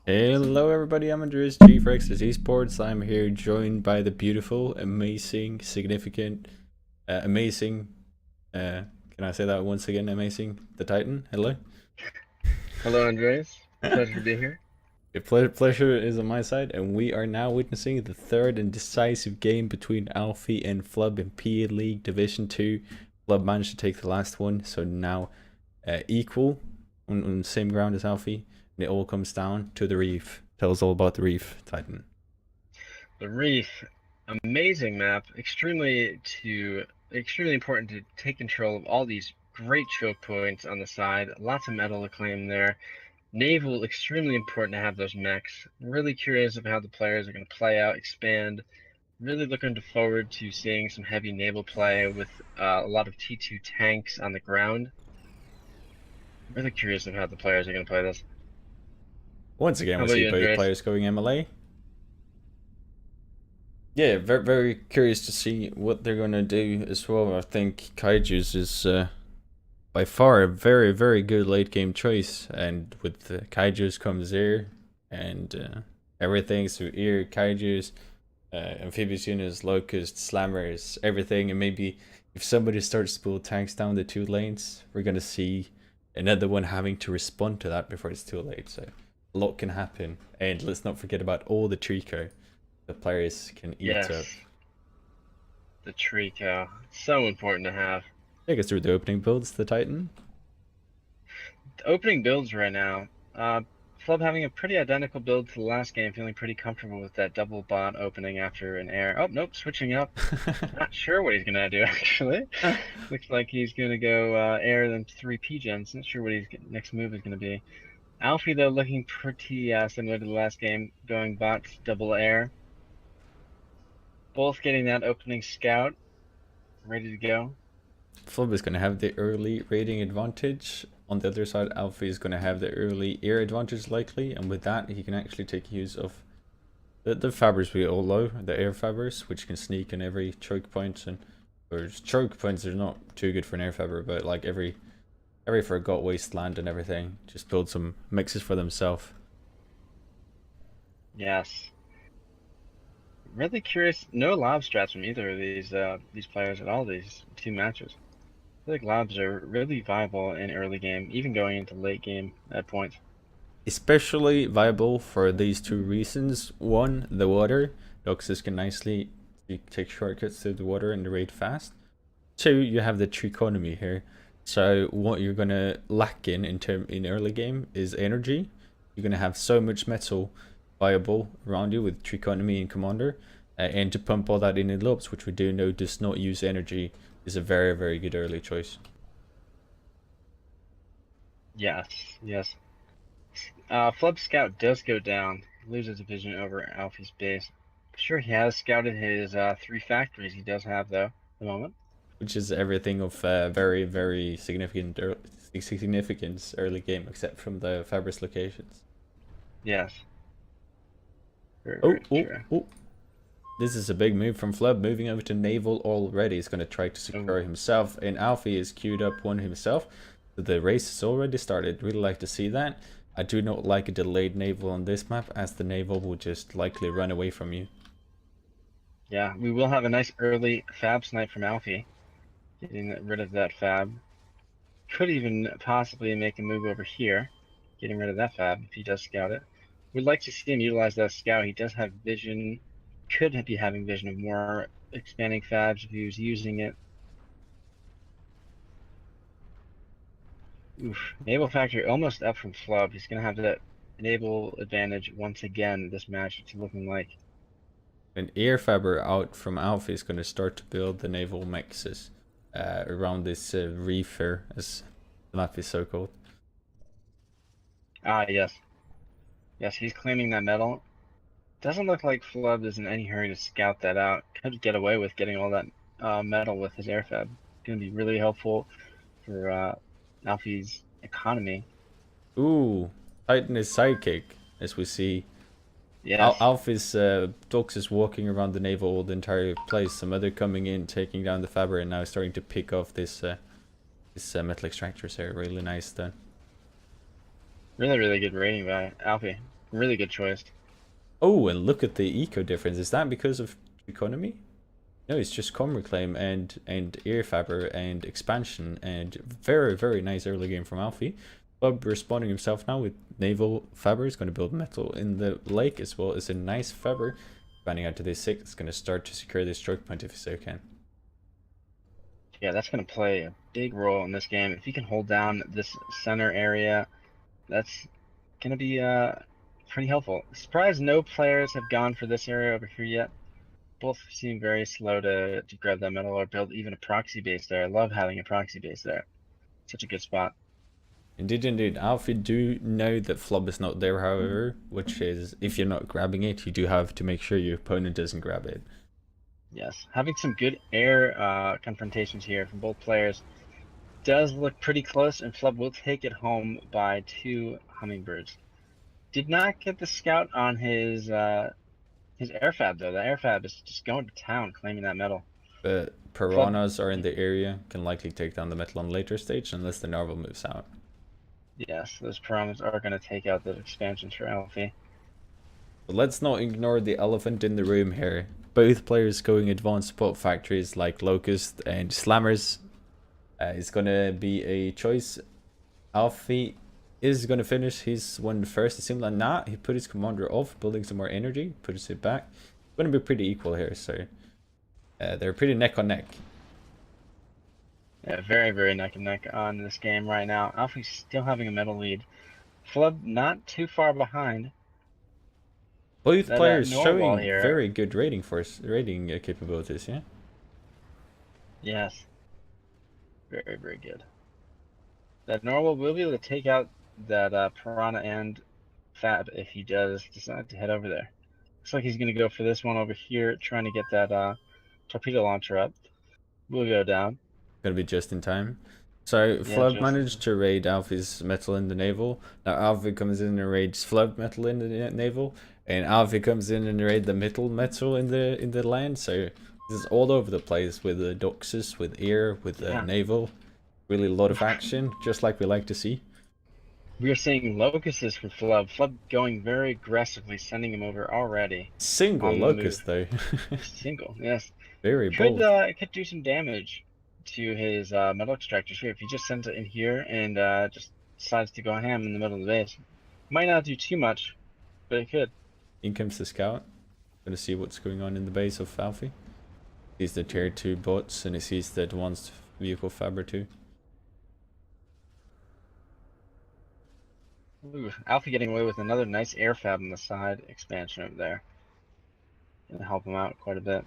Hello everybody, I'm AndreasG for eSports. I'm here joined by the beautiful, amazing, significant, amazing, can I say that once again, amazing, the Titan. Hello. Hello, Andreas. Pleasure to be here. Pleasure is on my side, and we are now witnessing the third and decisive game between Alfy and flubb in League Division 2. flubb managed to take the last one, so now equal on the same ground as Alfy, and it all comes down to the Reef. Tell us all about the Reef, Titan. The Reef, amazing map. Extremely important to take control of all these great choke points on the side. Lots of metal to claim there. Naval, extremely important to have those mechs. Really curious of how the players are going to play out, expand. Really looking forward to seeing some heavy naval play with a lot of T2 tanks on the ground. Really curious of how the players are going to play this. Once again, How we about see you, both Andreas? players going MLA. Yeah, very, very curious to see what they're going to do as well. I think Kaiju's is by far a very, very good late game choice. And with Kaiju's comes Air and everything. So Air, Kaiju's, Amphibious Units, Locusts, Slammers, everything. And maybe if somebody starts to pull tanks down the two lanes, we're going to see another one having to respond to that before it's too late. So a lot can happen. And let's not forget about all the Trico the players can eat up. Yes, the Trico. So important to have. Take us through the opening builds, the Titan. The opening builds right now. Flubb having a pretty identical build to the last game, feeling pretty comfortable with that double bot opening after an air. Oh, nope, switching up. Not sure what he's going to do, actually. Looks like he's going to go air then 3 P-gens. Not sure what his next move is going to be. Alfy, though, looking pretty similar to the last game, going bots double air. Both getting that opening scout ready to go. flubb is going to have the early rating advantage. On the other side, Alfy is going to have the early air advantage likely, and with that he can actually take use of the fabbers we all know, the air fabbers, which can sneak in every choke point. And or choke points are not too good for an air fabber, but like every forgot wasteland and everything, just build some mixes for themselves. Yes. Really curious. No lob strats from either of these players at all. These two matches. I feel like lobs are really viable in early game, even going into late game at points. Especially viable for these two reasons. One, the water. Doxus can nicely take shortcuts through the water and raid fast. Two, you have the trichotomy here. So what you're gonna lack in early game is energy. You're gonna have so much metal viable around you with trichotomy and commander, and to pump all that in lobs, which we do know does not use energy, is a very, very good early choice. Yes, yes. Flub Scout does go down, loses a vision over Alfie's base. Sure, he has scouted his 3 factories he does have, though, at the moment. Which is everything of very, very significance early game, except from the Fabris locations. Yes. Very, Oh, very oh, true. oh. This is a big move from flubb, moving over to naval already. He's going to try to secure himself, and Alfy is queued up one himself. So the race has already started. Really like to see that. I do not like a delayed naval on this map, as the naval will just likely run away from you. Yeah, we will have a nice early fab snipe from Alfie. Getting rid of that fab. Could even possibly make a move over here. Getting rid of that fab if he does scout it. We'd like to see him utilize that scout. He does have vision. Could be having vision of more expanding fabs if he was using it. Oof. Naval factory almost up from flubb. He's going to have that naval advantage once again this match. It's looking like. An air fabber out from Alfy is going to start to build the naval mixes around this reefer, as the map is so called. Ah, yes. Yes, he's claiming that medal. Doesn't look like flubb is in any hurry to scout that out. Could get away with getting all that metal with his airfab. Going to be really helpful for Alfie's economy. Ooh, Titan is sidekick, as we see. Yes. Alfy's Dox is walking around the naval the entire place. Some other coming in, taking down the fabber, and now starting to pick off this metal extractors here. Really nice done. Really, really good rating by Alfy. Really good choice. Oh, and look at the eco difference. Is that because of economy? No, it's just com reclaim and air faber and expansion and very nice early game from Alfy. Flubb responding himself now with naval faber. Is going to build metal in the lake as well as a nice faber. Expanding out to day 6. It's going to start to secure this stroke point if he so can. Yeah, that's going to play a big role in this game. If he can hold down this center area, that's going to be pretty helpful. Surprised no players have gone for this area over here yet. Both seem very slow to grab that metal or build even a proxy base there. I love having a proxy base there. Such a good spot. Indeed. Alfy do know that Flubb is not there, however, which is if you're not grabbing it, you do have to make sure your opponent doesn't grab it. Yes, having some good air confrontations here from both players does look pretty close, and Flubb will take it home by 2 hummingbirds. Did not get the scout on his airfab though. The airfab is just going to town, claiming that metal. But Flubb, piranhas are in the area, can likely take down the metal on later stage unless the narval moves out. yes, those piranhas are going to take out the expansions for Alfy. But let's not ignore the elephant in the room here. Both players going advanced support factories like Locust and Slammers is going to be a choice. Alfy is going to finish his one first. It seemed like not. He put his commander off, building some more energy, puts it back. Going to be pretty equal here, so they're pretty neck on neck. Yeah, very neck and neck on this game right now. Alfy's still having a metal lead. Flubb not too far behind. Both players Norwal showing here. very good rating capabilities, yeah? Yes. Very good. That Norwal will be able to take out that Piranha and Fab if he does decide to head over there. Looks like he's going to go for this one over here, trying to get that torpedo launcher up. We'll go down. Gonna be just in time. So Yeah, Flubb managed to raid Alfy's metal in the naval. Now Alfy comes in and raids Flubb metal in the naval, and Alfy comes in and raid the metal in the land. So this is all over the place with the doxes, with air, with the naval. Really a lot of action, just like we like to see. We are seeing locusts for Flubb. Flubb going very aggressively, sending him over already. Single locust though. Single, yes. Very bold. Could do some damage to his metal extractors here if he just sends it in here and just decides to go ham in the middle of the base. Might not do too much, but it could. In comes the scout. Gonna see what's going on in the base of Alfy. Sees the tier 2 bots and he sees the advanced vehicle faber too. Ooh, Alfy getting away with another nice air fab on the side expansion over there. Gonna help him out quite a bit.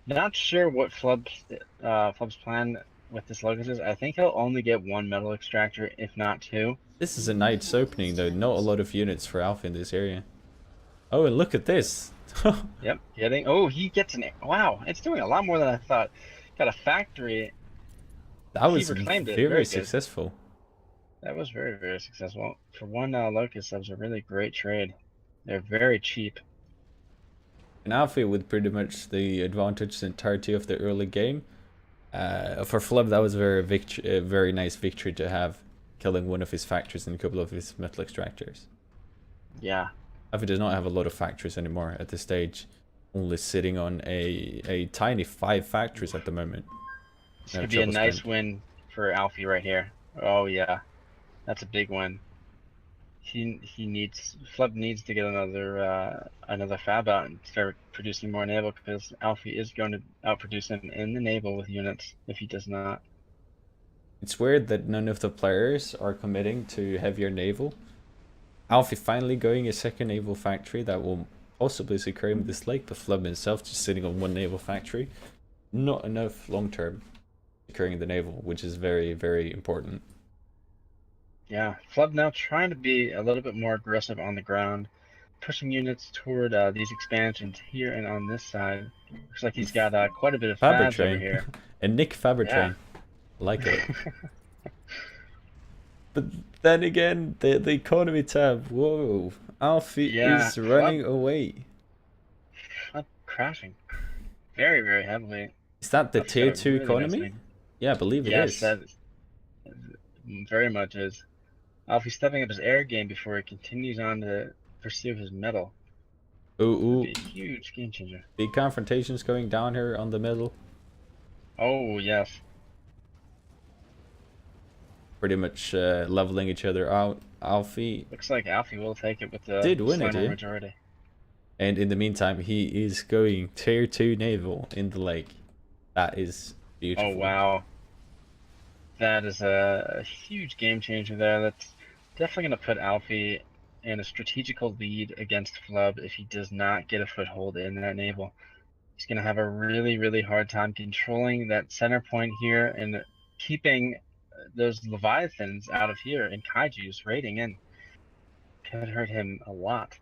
Not sure what Flubb's plan with this locust is. I think he'll only get 1 metal extractor, if not 2. This is a night's opening though, not a lot of units for Alfy in this area. Oh, and look at this. Yep, getting. Oh, he gets an. Wow, it's doing a lot more than I thought. Got a factory. That was very successful. That was very successful. For 1 locust, that was a really great trade. They're very cheap. And Alfy with pretty much the advantage the entirety of the early game. For Flubb, that was a very nice victory to have, killing one of his factories and a couple of his metal extractors. Yeah. Alfy does not have a lot of factories anymore at this stage, only sitting on a tiny 5 factories at the moment. This could be a nice win for Alfy right here. Oh yeah, that's a big win. Flubb needs to get another fab out and start producing more naval, because Alfy is going to outproduce him in the naval with units if he does not. It's weird that none of the players are committing to heavier naval. Alfy finally going a second naval factory that will possibly secure him this lake, but Flubb himself just sitting on 1 naval factory. Not enough long term securing the naval, which is very important. Yeah, Flubb now trying to be a little bit more aggressive on the ground, pushing units toward these expansions here and on this side. Looks like he's got quite a bit of fabs over here. And Nick Faber train. Like it. But then again, the economy tab. Whoa, Alfy is running away. Crashing very heavily. Is that the tier 2 economy? Yeah, I believe it is. Yes, that very much is. Alfy stepping up his air game before he continues on to pursue his metal. Ooh, That'd ooh. be a huge game changer. Big confrontations going down here on the middle. Oh, yes. Pretty much leveling each other out. Alfy Looks like Alfy will take it with the did win it Slammer here. majority. And in the meantime, he is going tier 2 naval in the lake. That is Oh, beautiful. wow. That is a huge game changer there. That's definitely going to put Alfy in a strategical lead against Flubb if he does not get a foothold in that naval. He's going to have a really, really hard time controlling that center point here and keeping those Leviathans out of here and Kaiju's raiding in. Could hurt him a lot.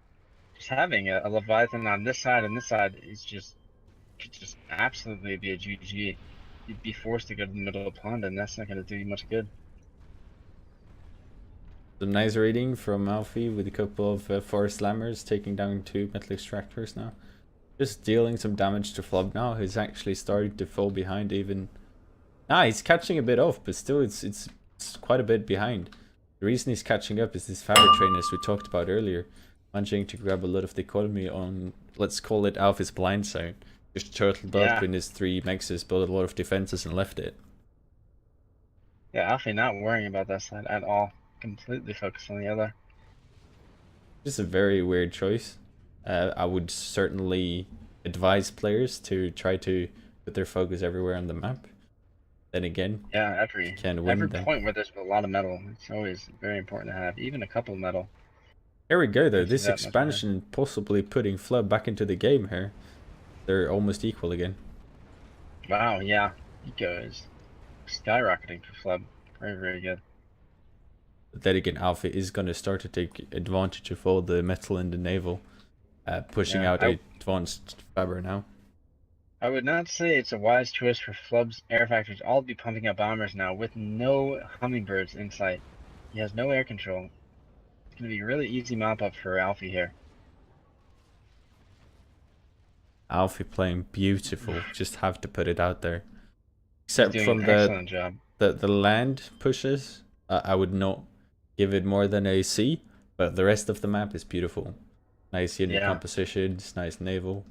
Just having a Leviathan on this side and this side is could just absolutely be a GG. You'd be forced to go to the middle of the pond, and that's not going to do you much good. Some nice raiding from Alfy with a couple of forest slammers taking down 2 metal extractors now. Just dealing some damage to Flubb now. He's actually starting to fall behind even. He's catching a bit off, but still it's quite a bit behind. The reason he's catching up is this fabric train, as we talked about earlier, managing to grab a lot of the economy on, let's call it Alpha's blind zone. Just turtled up in his 3 mexes, built a lot of defenses and left it. Yeah, Alfy not worrying about that side at all. Completely focused on the other. Just a very weird choice. I would certainly advise players to try to put their focus everywhere on the map. Then again, yeah, every point where there's a lot of metal, it's always very important to have even a couple of metal. Here we go though, this expansion possibly putting Flubb back into the game here. They're almost equal again. Wow, yeah. Eco is skyrocketing for Flubb. Very, very good. But then again, Alfy is going to start to take advantage of all the metal in the naval, pushing out advanced Faber now. I would not say it's a wise choice for Flubb's air factories all to be pumping out bombers now with no hummingbirds in sight. He has no air control. It's going to be a really easy mop up for Alfy here. Alfy playing beautiful. Just have to put it out there. Except from the land pushes, I would not give it more than a C, but the rest of the map is beautiful. Nice unit compositions, nice naval.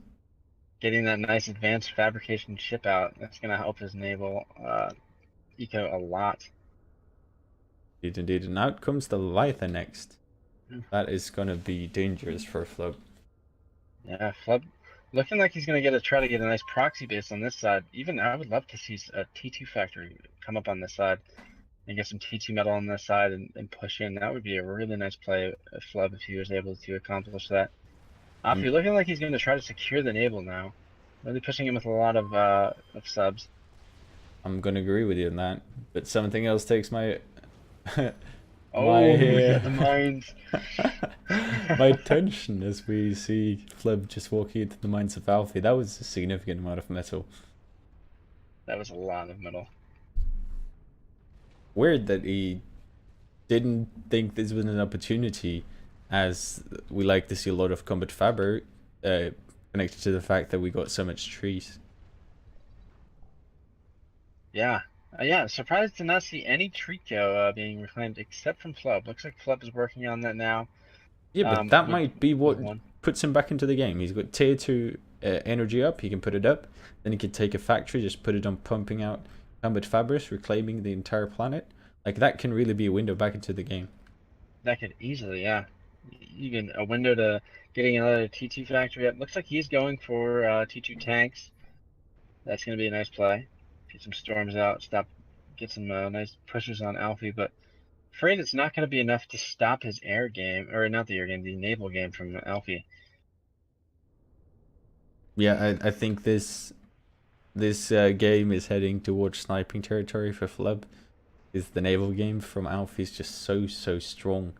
Getting that nice advanced fabrication ship out, that's going to help his naval eco a lot. Indeed. And out comes the Leviathan next. That is going to be dangerous for Flubb. Yeah, Flubb looking like he's going to try to get a nice proxy base on this side. Even I would love to see a T2 factory come up on this side and get some T2 metal on this side and push in. That would be a really nice play of Flubb if he was able to accomplish that. Alfy looking like he's going to try to secure the naval now. Really pushing him with a lot of subs. I'm going to agree with you on that. But something else takes my... the mines. my attention as we see Flubb just walking into the mines of Alfy. That was a significant amount of metal. That was a lot of metal. Weird that he didn't think this was an opportunity, as we like to see a lot of combat fabric connected to the fact that we got so much trees. Yeah. Surprised to not see any Trico being reclaimed except from Flubb. Looks like Flubb is working on that now. Yeah, but that might be what puts him back into the game. He's got tier 2 energy up, he can put it up, then he can take a factory, just put it on pumping out combat fabrics, reclaiming the entire planet. Like, that can really be a window back into the game. That could easily, yeah. Even a window to getting another T2 factory up. Looks like he's going for T2 tanks. That's going to be a nice play. Get some storms out, get some nice pushes on Alfy, but afraid it's not going to be enough to stop his air game, or not the air game, the naval game from Alfy. Yeah, I think this game is heading towards sniping territory for Flubb. Is the naval game from Alfy is just so strong.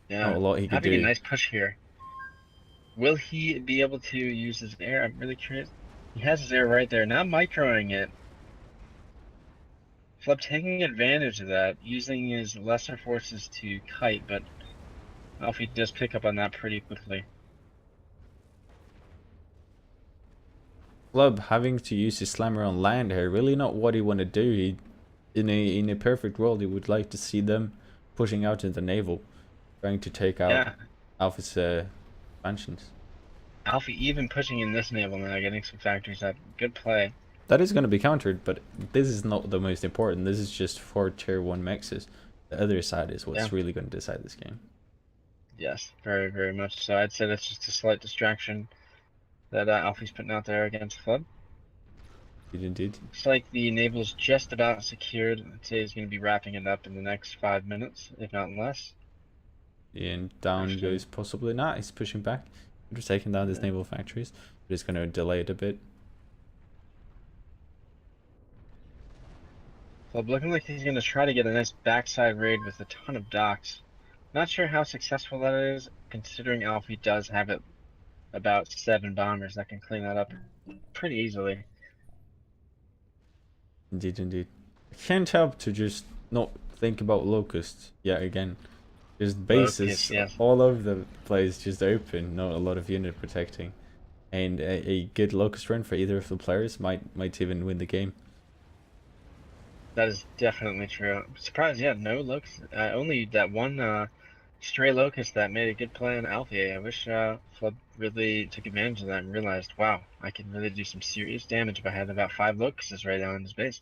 Yeah, not a lot he could do. Having a nice push here. Will he be able to use his air? I'm really curious. He has his air right there, not microing it. Flubb taking advantage of that, using his lesser forces to kite, but Alfy does pick up on that pretty quickly. Flubb having to use his slammer on land here, really not what he want to do. In a perfect world, he would like to see them pushing out in the naval, trying to take out Yeah, Alpha's expansions. Alfy even pushing in this naval now, getting some factories up. Good play. That is going to be countered, but this is not the most important. This is just 4 tier 1 mexes. The other side is what's Yeah. really going to decide this game. Yes, very, very much so. I'd say that's just a slight distraction that Alfy's putting out there against flubb. Indeed. Looks like the naval's just about secured. I'd say he's going to be wrapping it up in the next 5 minutes, if not less. And down Actually, goes possibly not. He's pushing back. They're taking down these naval factories. But it's going to delay it a bit. flubb looking like he's going to try to get a nice backside raid with a ton of docks. Not sure how successful that is, considering Alfy does have it about 7 bombers that can clean that up pretty easily. Indeed, indeed. I can't help to just not think about locusts yet again. Just bases Yes. all over the place, just open, not a lot of unit protecting. And a good locust run for either of the players might even win the game. That is definitely true. I'm surprised, yeah, no locust. Only that one stray locust that made a good play on Alfy. I wish flubb really took advantage of that and realized, wow, I can really do some serious damage if I had about 5 locusts right now in his base.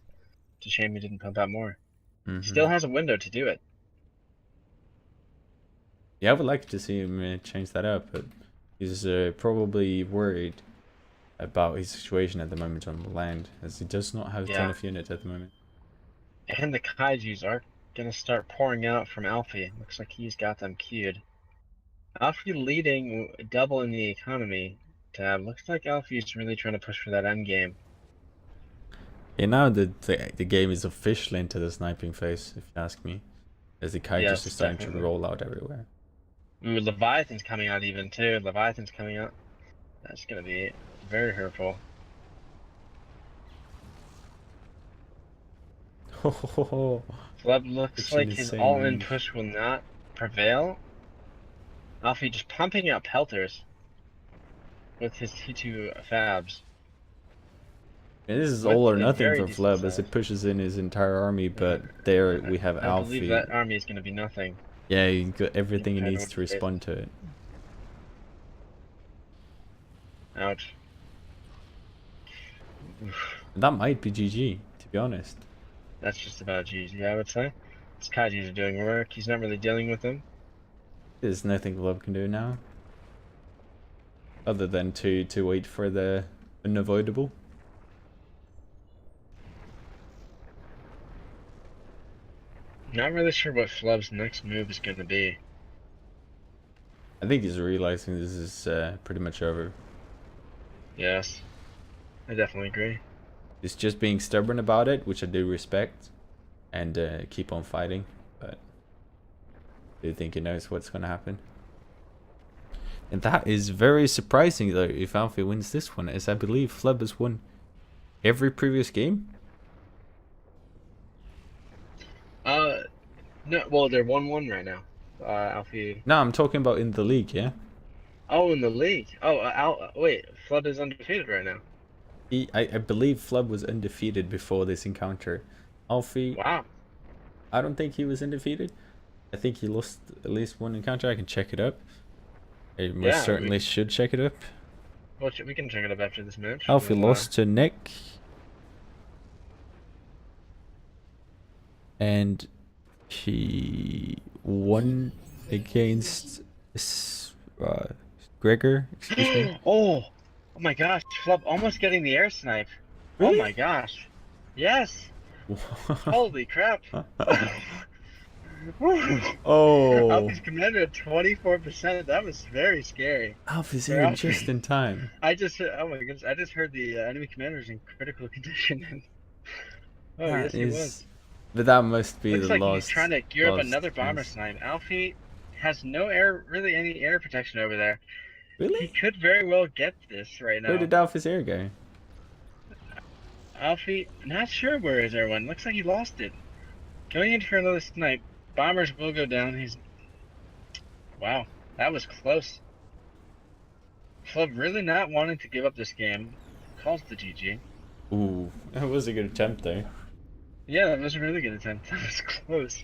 It's a shame he didn't pump out more. Still has a window to do it. Yeah, I would like to see him change that up, but he's probably worried about his situation at the moment on the land, as he does not have a ton of units at the moment. And the kaijus are gonna start pouring out from Alfy. Looks like he's got them queued. Alfy leading double in the economy tab. Looks like Alfy's really trying to push for that end game. Yeah, now the game is officially into the sniping phase, if you ask me, as the kaijus are starting to roll out everywhere. Ooh, Leviathan's coming out even too. Leviathan's coming out. That's gonna be very hurtful. Flubb looks like his all-in push will not prevail. Alfy just pumping out pelters with his T2 fabs. And this is all or nothing for flubb as it pushes in his entire army, but there we have Alfy. I believe that army is gonna be nothing. Yeah, he got everything he needs to respond to it. Ouch. That might be GG, to be honest. That's just about GG, I would say. His kaijus are doing work. He's not really dealing with them. There's nothing flubb can do now, other than to wait for the unavoidable. Not really sure what flubb's next move is going to be. I think he's realizing this is pretty much over. Yes, I definitely agree. He's just being stubborn about it, which I do respect, and keep on fighting, but I do think he knows what's going to happen. And that is very surprising, though, if Alfy wins this one, as I believe flubb has won every previous game. No, well, they're 1-1 right now. Alfy. No, I'm talking about in the league, yeah? Oh, in the league. Oh, wait, flubb is undefeated right now. I believe flubb was undefeated before this encounter. Alfy, wow. I don't think he was undefeated. I think he lost at least one encounter. I can check it up. I most certainly should check it up. Well, we can check it up after this match. Alfy lost to Nick. And he won against Gregor, excuse me. Oh my gosh, flubb almost getting the air snipe. Really? Oh my gosh. Yes. Holy crap. Oh. Alfy's commander at 24%. That was very scary. Alfy's here just in time. Oh my goodness, I just heard the enemy commander's in critical condition. Oh, yes, he was. But that must be Looks the like lost. He's trying to gear up another bomber snipe. Alfy has no really any air protection over there. Really? He could very well get this right now. Where did Alfy's air go? Alfy, not sure where his air went. Looks like he lost it. Going in for another snipe. Bombers will go down. Wow, that was close. flubb really not wanting to give up this game. Calls the GG. Ooh, that was a good attempt there. Yeah, that was a really good attempt. That was close.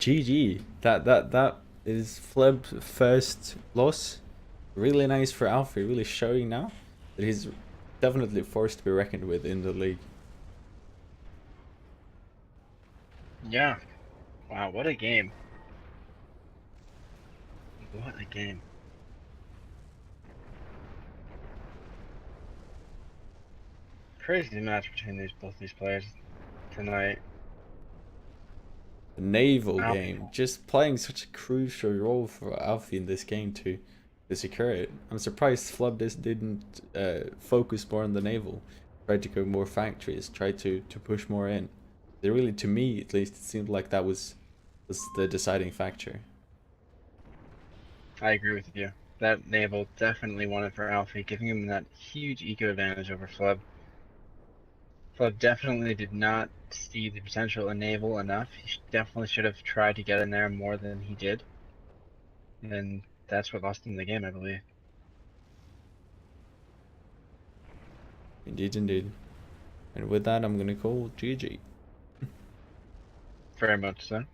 GG. That is Flubb's first loss. Really nice for Alfy, really showing now that he's definitely forced to be reckoned with in the league. Yeah. Wow, what a game. What a game. Crazy match between both these players tonight. The naval Alfy. game, just playing such a crucial role for Alfy in this game to secure it. I'm surprised Flubb didn't focus more on the naval, tried to go more factories, tried to push more in. They really, to me at least, it seemed like that was the deciding factor. I agree with you. That naval definitely won it for Alfy, giving him that huge eco advantage over Flubb. Flubb definitely did not see the potential in naval enough. He definitely should have tried to get in there more than he did. And that's what lost him the game, I believe. Indeed, indeed. And with that, I'm gonna call GG. Very much so.